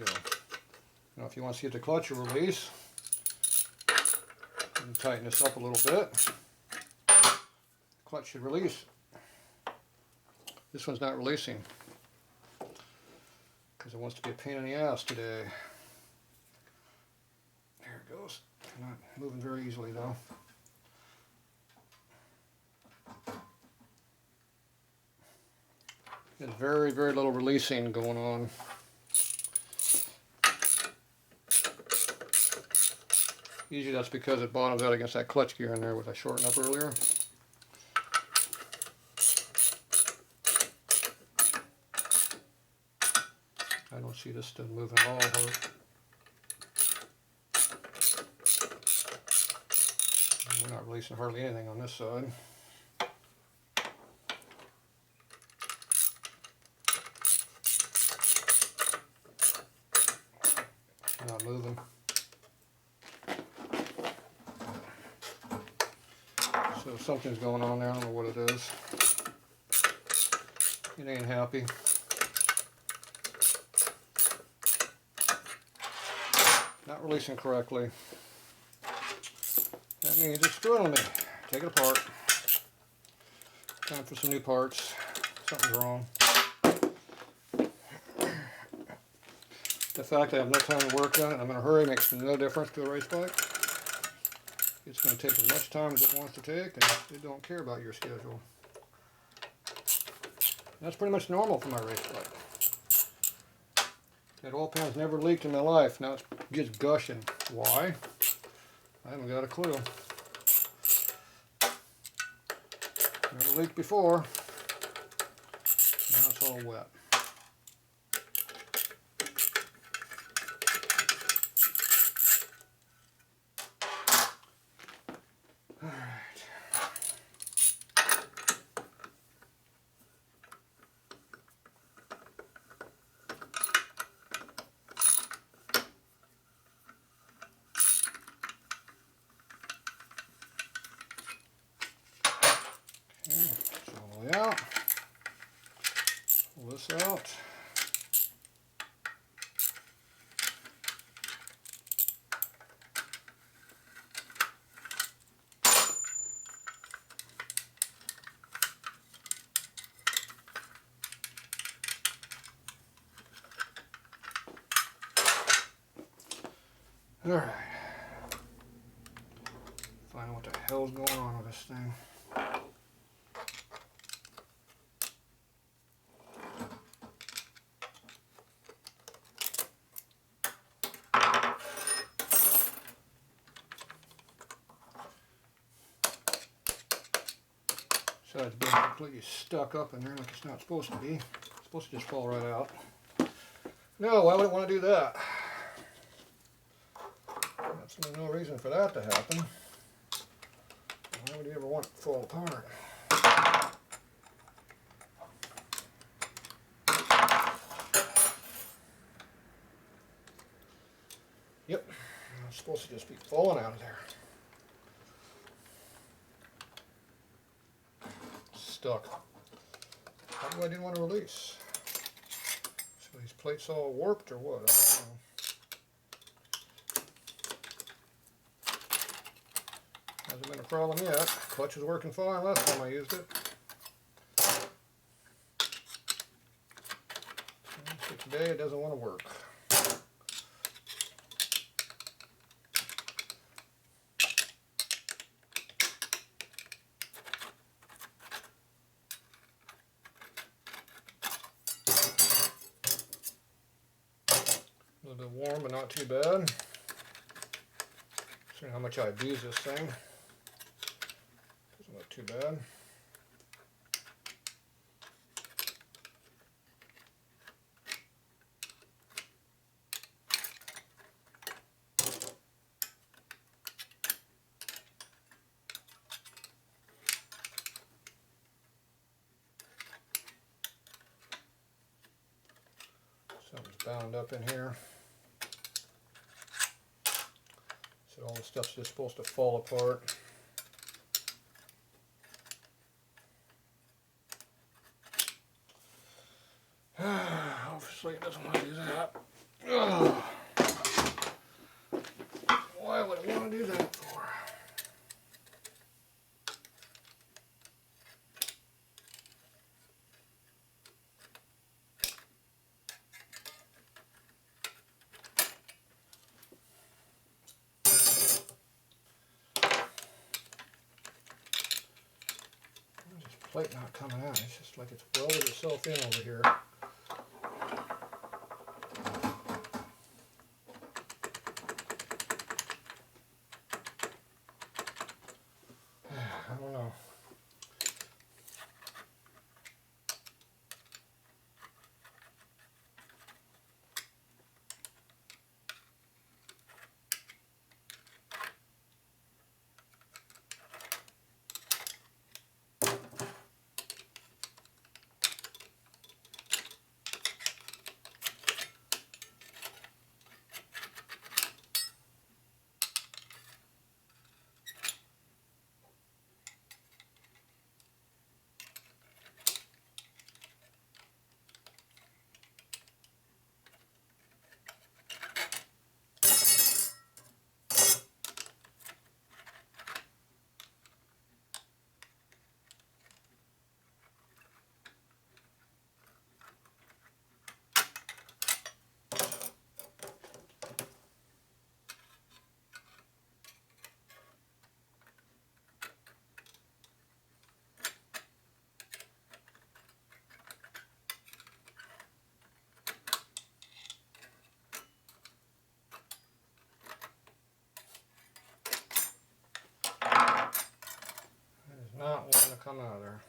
go. Now if you want to see if the clutch will release, you can tighten this up a little bit. The clutch should release. This one's not releasing because it wants to be a pain in the ass today. There it goes. Not moving very easily though. There's very, very little releasing going on. Usually that's because it bottoms out against that clutch gear in there, which I shortened up earlier. I don't see this still moving at all. We're not releasing hardly anything on this side. Not moving. So something's going on there. I don't know what it is. It ain't happy. Not releasing correctly. That means it's screwing me. Take it apart. Time for some new parts. Something's wrong. The fact I have no time to work on it, I'm in a hurry, makes no difference to a race bike. It's going to take as much time as it wants to take, and it don't care about your schedule. That's pretty much normal for my race bike. That oil pan's never leaked in my life. Now it's just gushing. Why? I haven't got a clue. Never leaked before. Now it's all wet. All the way out. Pull this out. All right. Find out what the hell's going on with this thing. So it's being completely stuck up in there like it's not supposed to be. It's supposed to just fall right out. No, why would it want to do that? There's no reason for that to happen. Why would you ever want it to fall apart? Yep, it's supposed to just be falling out of there. Stuck. How come I didn't want to release? So these plates all warped or what? I don't know. Hasn't been a problem yet. Clutch was working fine last time I used it. So today it doesn't want to work. A little bit warm, but not too bad. See how much I abuse this thing. Doesn't look too bad. Something's bound up in here. So all the stuff's just supposed to fall apart. Obviously it doesn't want to do that. Ugh. plate not coming out. It's just like it's welded itself in over here. I don't know. Not wanting to come out of there.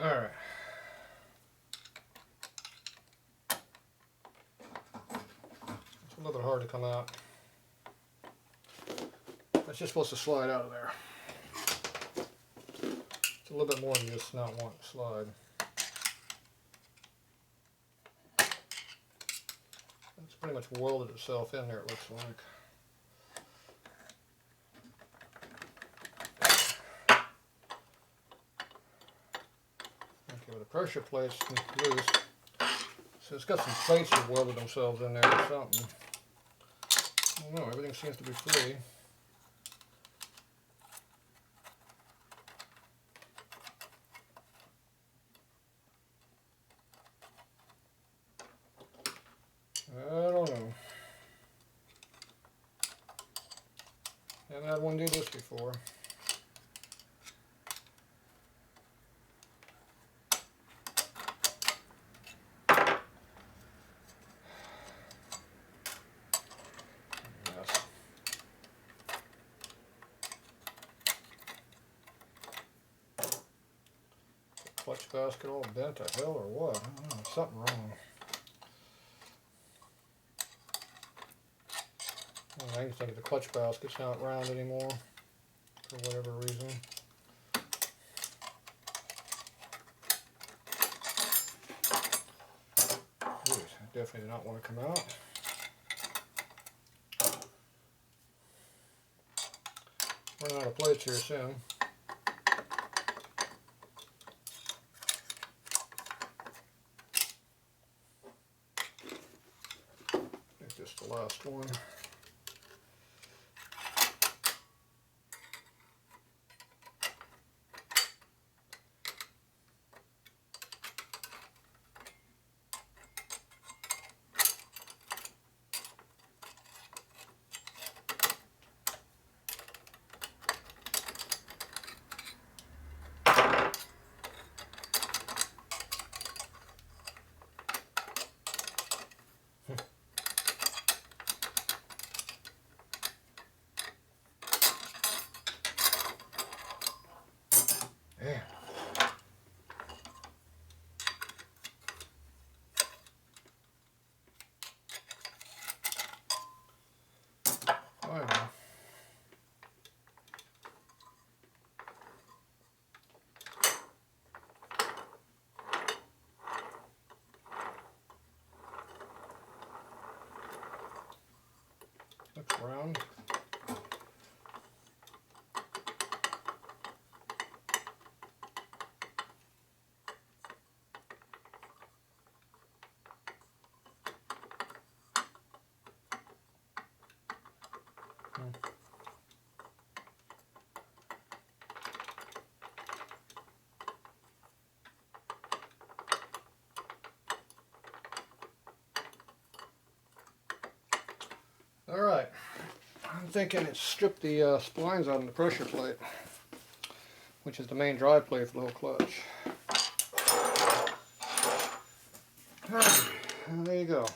All right. It's a little bit hard to come out. It's just supposed to slide out of there. It's a little bit more than just not wanting to slide. It's pretty much welded itself in there, it looks like. Okay, well, the pressure plate's loose. So it's got some plates that welded themselves in there or something. I don't know, everything seems to be free. I don't know. Haven't had one do this before. Yes. Clutch basket all bent to hell or what? I don't know, something wrong. I can think the clutch basket's not round anymore for whatever reason. Jeez, I definitely did not want to come out. Running out of plates here soon. I think this is the last one. Alright, I'm thinking it's stripped the splines out of the pressure plate, which is the main drive plate for the whole clutch. Alright, and there you go.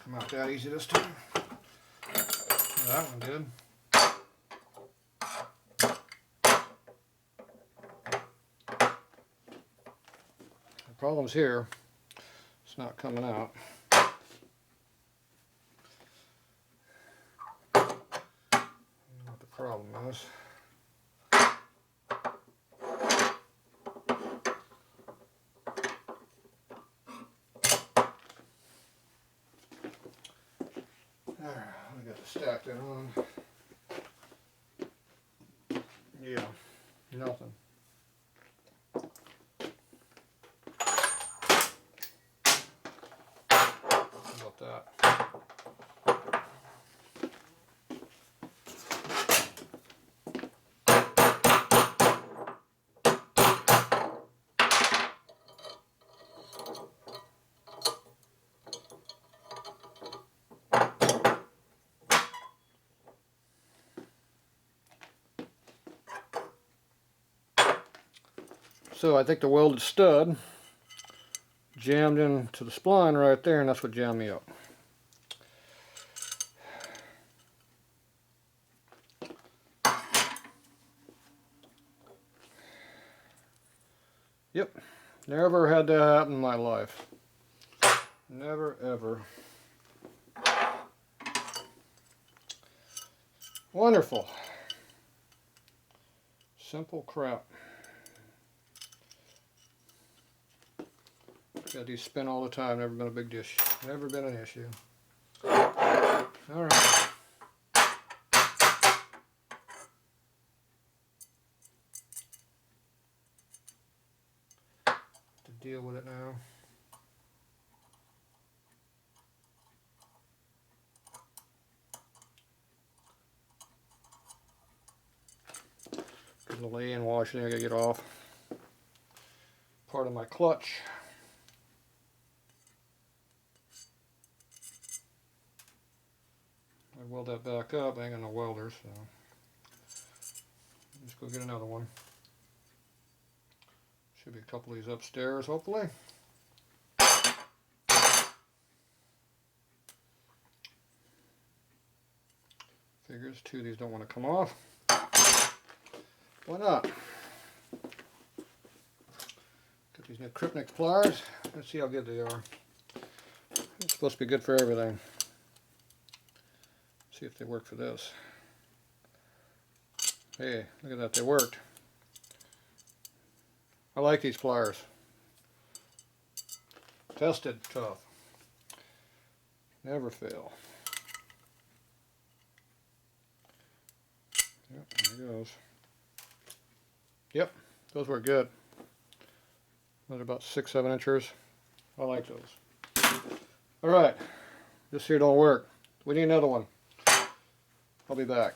Come out that easy this time. That one did. The problem's here. It's not coming out. I don't know what the problem is. Alright, I got to stack that on. Yeah, nothing. How about that? So I think the welded stud jammed into the spline right there, and that's what jammed me up. Yep, never had that happen in my life. Never ever. Wonderful. Simple crap. Got these spin all the time, never been a big dish. Never been an issue. Alright. To deal with it now. Gonna lay in washing, I gotta get off. Part of my clutch. I weld that back up, I ain't got no welders, so let's go get another one. Should be a couple of these upstairs, hopefully. Figures, two of these don't want to come off. Why not? Got these new Kripnik pliers. Let's see how good they are. It's supposed to be good for everything. See if they work for this. Hey, look at that, they worked. I like these pliers. Tested, tough. Never fail. Yep, there it goes. Yep, those work good. Those are about 6-7 inches. I like those. Alright, this here don't work. We need another one. I'll be back.